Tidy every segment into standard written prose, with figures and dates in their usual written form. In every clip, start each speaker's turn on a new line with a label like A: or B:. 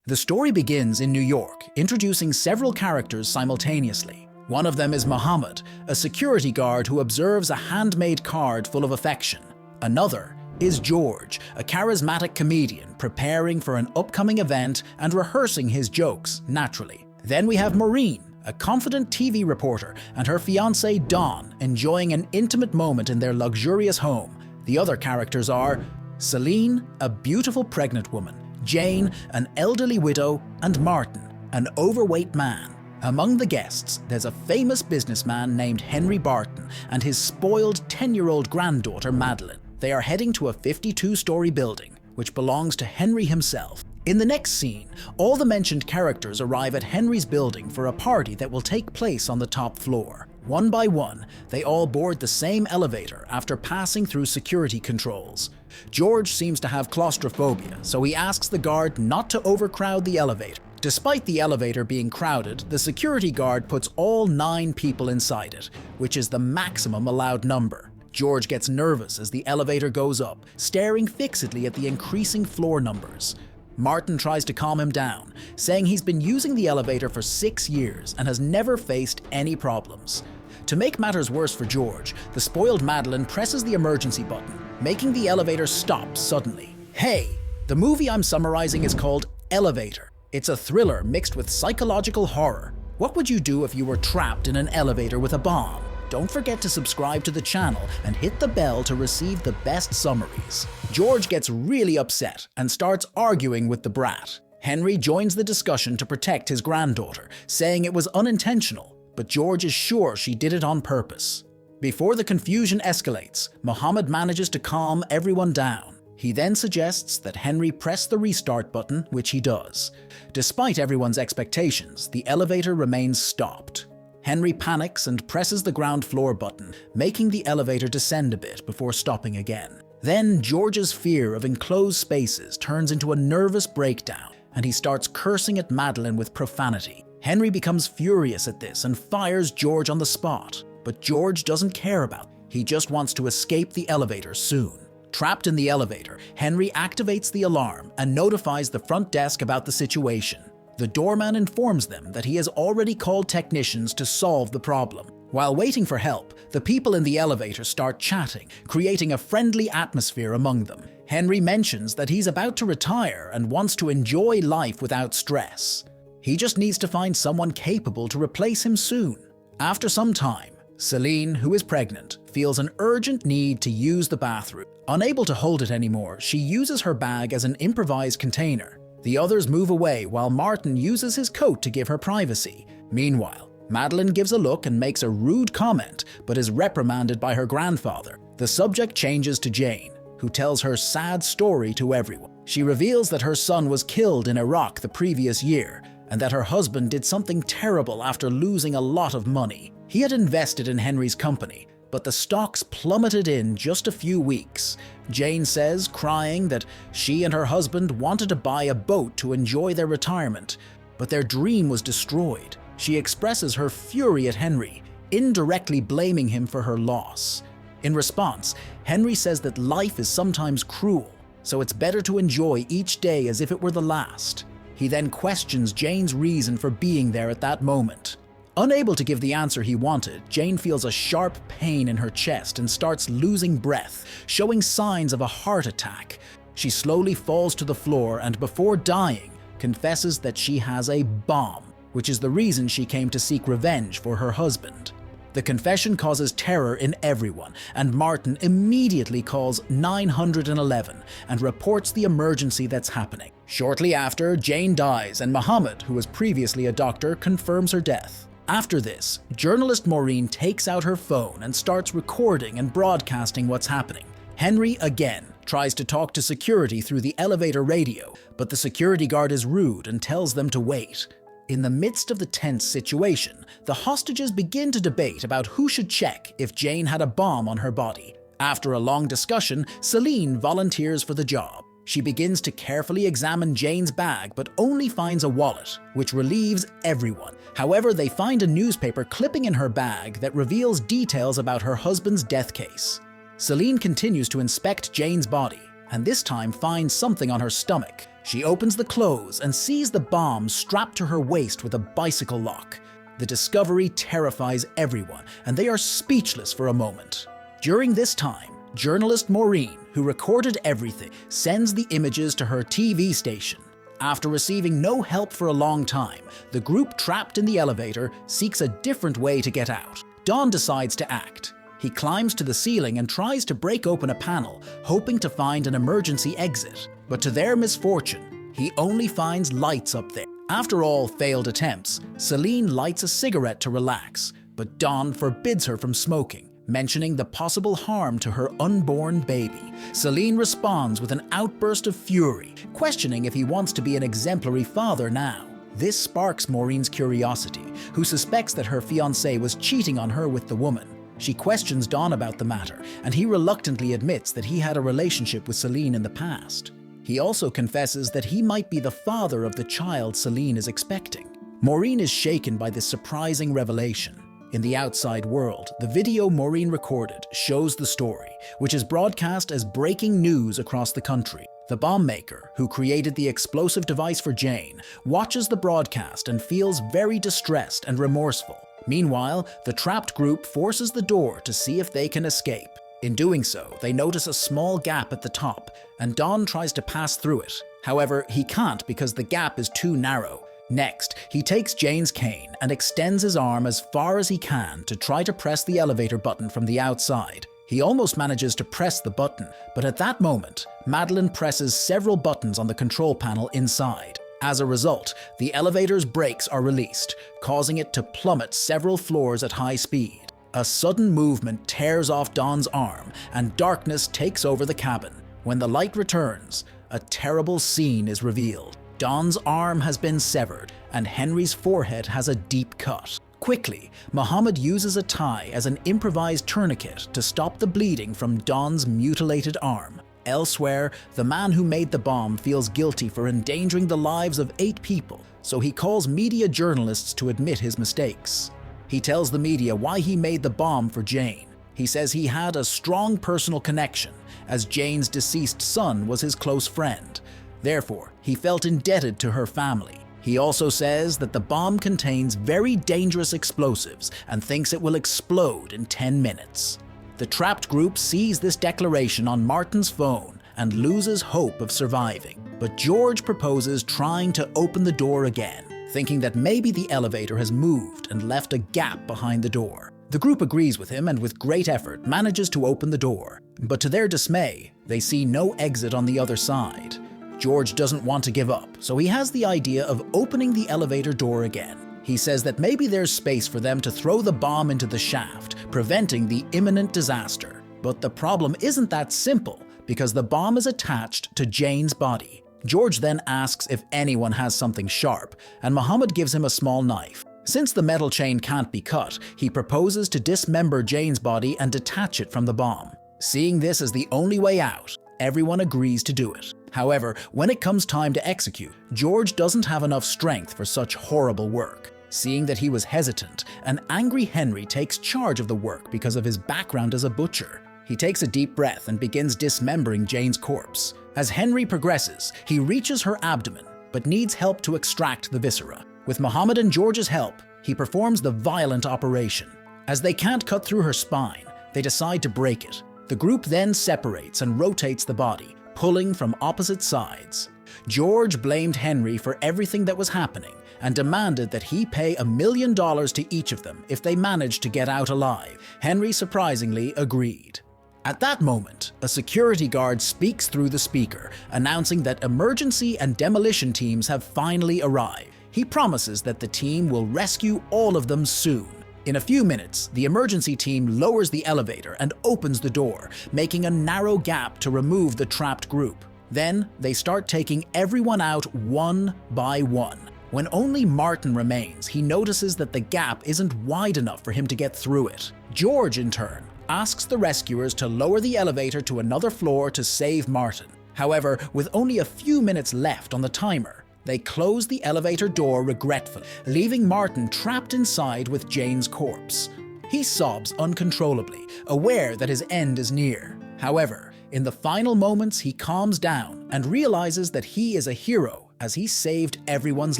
A: The story begins in New York, introducing several characters simultaneously. One of them is Muhammad, a security guard who observes a handmade card full of affection. Another is George, a charismatic comedian preparing for an upcoming event and rehearsing his jokes naturally. Then we have Maureen, a confident TV reporter, and her fiancé Don enjoying an intimate moment in their luxurious home. The other characters are Celine, a beautiful pregnant woman, Jane, an elderly widow, and Martin, an overweight man. Among the guests, there's a famous businessman named Henry Barton and his spoiled 10-year-old granddaughter Madeline. They are heading to a 52-story building, which belongs to Henry himself. In the next scene, all the mentioned characters arrive at Henry's building for a party that will take place on the top floor. One by one, they all board the same elevator after passing through security controls. George seems to have claustrophobia, so he asks the guard not to overcrowd the elevator. Despite the elevator being crowded, the security guard puts all 9 people inside it, which is the maximum allowed number. George gets nervous as the elevator goes up, staring fixedly at the increasing floor numbers. Martin tries to calm him down, saying he's been using the elevator for 6 years and has never faced any problems. To make matters worse for George, the spoiled Madeline presses the emergency button, making the elevator stop suddenly. Hey, the movie I'm summarizing is called Elevator. It's a thriller mixed with psychological horror. What would you do if you were trapped in an elevator with a bomb? Don't forget to subscribe to the channel and hit the bell to receive the best summaries. George gets really upset and starts arguing with the brat. Henry joins the discussion to protect his granddaughter, saying it was unintentional, but George is sure she did it on purpose. Before the confusion escalates, Muhammad manages to calm everyone down. He then suggests that Henry press the restart button, which he does. Despite everyone's expectations, the elevator remains stopped. Henry panics and presses the ground floor button, making the elevator descend a bit before stopping again. Then George's fear of enclosed spaces turns into a nervous breakdown, and he starts cursing at Madeline with profanity. Henry becomes furious at this and fires George on the spot, but George doesn't care about it. He just wants to escape the elevator soon. Trapped in the elevator, Henry activates the alarm and notifies the front desk about the situation. The doorman informs them that he has already called technicians to solve the problem. While waiting for help, the people in the elevator start chatting, creating a friendly atmosphere among them. Henry mentions that he's about to retire and wants to enjoy life without stress. He just needs to find someone capable to replace him soon. After some time, Celine, who is pregnant, feels an urgent need to use the bathroom. Unable to hold it anymore, she uses her bag as an improvised container. The others move away while Martin uses his coat to give her privacy. Meanwhile, Madeline gives a look and makes a rude comment, but is reprimanded by her grandfather. The subject changes to Jane, who tells her sad story to everyone. She reveals that her son was killed in Iraq the previous year, and that her husband did something terrible after losing a lot of money. He had invested in Henry's company, but the stocks plummeted in just a few weeks. Jane says, crying, that she and her husband wanted to buy a boat to enjoy their retirement, but their dream was destroyed. She expresses her fury at Henry, indirectly blaming him for her loss. In response, Henry says that life is sometimes cruel, so it's better to enjoy each day as if it were the last. He then questions Jane's reason for being there at that moment. Unable to give the answer he wanted, Jane feels a sharp pain in her chest and starts losing breath, showing signs of a heart attack. She slowly falls to the floor and, before dying, confesses that she has a bomb, which is the reason she came to seek revenge for her husband. The confession causes terror in everyone, and Martin immediately calls 911 and reports the emergency that's happening. Shortly after, Jane dies, and Muhammad, who was previously a doctor, confirms her death. After this, journalist Maureen takes out her phone and starts recording and broadcasting what's happening. Henry again tries to talk to security through the elevator radio, but the security guard is rude and tells them to wait. In the midst of the tense situation, the hostages begin to debate about who should check if Jane had a bomb on her body. After a long discussion, Celine volunteers for the job. She begins to carefully examine Jane's bag, but only finds a wallet, which relieves everyone. However, they find a newspaper clipping in her bag that reveals details about her husband's death case. Celine continues to inspect Jane's body, and this time finds something on her stomach. She opens the clothes and sees the bomb strapped to her waist with a bicycle lock. The discovery terrifies everyone, and they are speechless for a moment. During this time, journalist Maureen, who recorded everything, sends the images to her TV station. After receiving no help for a long time, the group trapped in the elevator seeks a different way to get out. Don decides to act. He climbs to the ceiling and tries to break open a panel, hoping to find an emergency exit. But to their misfortune, he only finds lights up there. After all failed attempts, Celine lights a cigarette to relax, but Don forbids her from smoking, mentioning the possible harm to her unborn baby. Celine responds with an outburst of fury, questioning if he wants to be an exemplary father now. This sparks Maureen's curiosity, who suspects that her fiancé was cheating on her with the woman. She questions Don about the matter, and he reluctantly admits that he had a relationship with Celine in the past. He also confesses that he might be the father of the child Celine is expecting. Maureen is shaken by this surprising revelation. In the outside world, the video Maureen recorded shows the story, which is broadcast as breaking news across the country. The bomb maker, who created the explosive device for Jane, watches the broadcast and feels very distressed and remorseful. Meanwhile, the trapped group forces the door to see if they can escape. In doing so, they notice a small gap at the top, and Don tries to pass through it. However, he can't because the gap is too narrow. Next, he takes Jane's cane and extends his arm as far as he can to try to press the elevator button from the outside. He almost manages to press the button, but at that moment, Madeline presses several buttons on the control panel inside. As a result, the elevator's brakes are released, causing it to plummet several floors at high speed. A sudden movement tears off Don's arm, and darkness takes over the cabin. When the light returns, a terrible scene is revealed. Don's arm has been severed, and Henry's forehead has a deep cut. Quickly, Muhammad uses a tie as an improvised tourniquet to stop the bleeding from Don's mutilated arm. Elsewhere, the man who made the bomb feels guilty for endangering the lives of 8 people, so he calls media journalists to admit his mistakes. He tells the media why he made the bomb for Jane. He says he had a strong personal connection, as Jane's deceased son was his close friend. Therefore, he felt indebted to her family. He also says that the bomb contains very dangerous explosives and thinks it will explode in 10 minutes. The trapped group sees this declaration on Martin's phone and loses hope of surviving. But George proposes trying to open the door again, thinking that maybe the elevator has moved and left a gap behind the door. The group agrees with him and with great effort manages to open the door. But to their dismay, they see no exit on the other side. George doesn't want to give up, so he has the idea of opening the elevator door again. He says that maybe there's space for them to throw the bomb into the shaft, preventing the imminent disaster. But the problem isn't that simple, because the bomb is attached to Jane's body. George then asks if anyone has something sharp, and Muhammad gives him a small knife. Since the metal chain can't be cut, he proposes to dismember Jane's body and detach it from the bomb. Seeing this as the only way out, everyone agrees to do it. However, when it comes time to execute, George doesn't have enough strength for such horrible work. Seeing that he was hesitant, an angry Henry takes charge of the work because of his background as a butcher. He takes a deep breath and begins dismembering Jane's corpse. As Henry progresses, he reaches her abdomen, but needs help to extract the viscera. With Muhammad and George's help, he performs the violent operation. As they can't cut through her spine, they decide to break it. The group then separates and rotates the body, pulling from opposite sides. George blamed Henry for everything that was happening and demanded that he pay $1 million to each of them if they managed to get out alive. Henry surprisingly agreed. At that moment, a security guard speaks through the speaker, announcing that emergency and demolition teams have finally arrived. He promises that the team will rescue all of them soon. In a few minutes, the emergency team lowers the elevator and opens the door, making a narrow gap to remove the trapped group. Then, they start taking everyone out one by one. When only Martin remains, he notices that the gap isn't wide enough for him to get through it. George, in turn, asks the rescuers to lower the elevator to another floor to save Martin. However, with only a few minutes left on the timer, they close the elevator door regretfully, leaving Martin trapped inside with Jane's corpse. He sobs uncontrollably, aware that his end is near. However, In the final moments, he calms down and realizes that he is a hero as he saved everyone's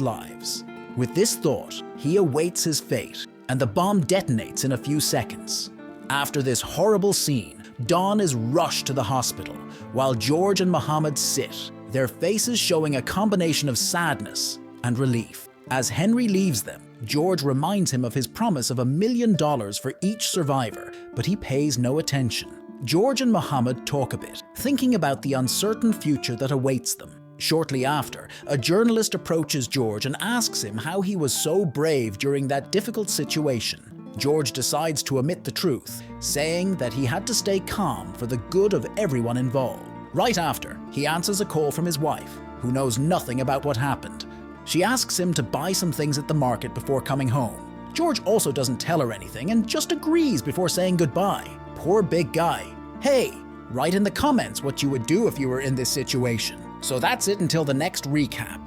A: lives. With this thought, he awaits his fate, and the bomb detonates in a few seconds. After this horrible scene, Dawn is rushed to the hospital, while George and Muhammad sit, their faces showing a combination of sadness and relief. As Henry leaves them, George reminds him of his promise of $1 million for each survivor, but he pays no attention. George and Muhammad talk a bit, thinking about the uncertain future that awaits them. Shortly after, a journalist approaches George and asks him how he was so brave during that difficult situation. George decides to admit the truth, saying that he had to stay calm for the good of everyone involved. Right after, he answers a call from his wife, who knows nothing about what happened. She asks him to buy some things at the market before coming home. George also doesn't tell her anything and just agrees before saying goodbye. Poor big guy. Hey, write in the comments what you would do if you were in this situation. So that's it until the next recap.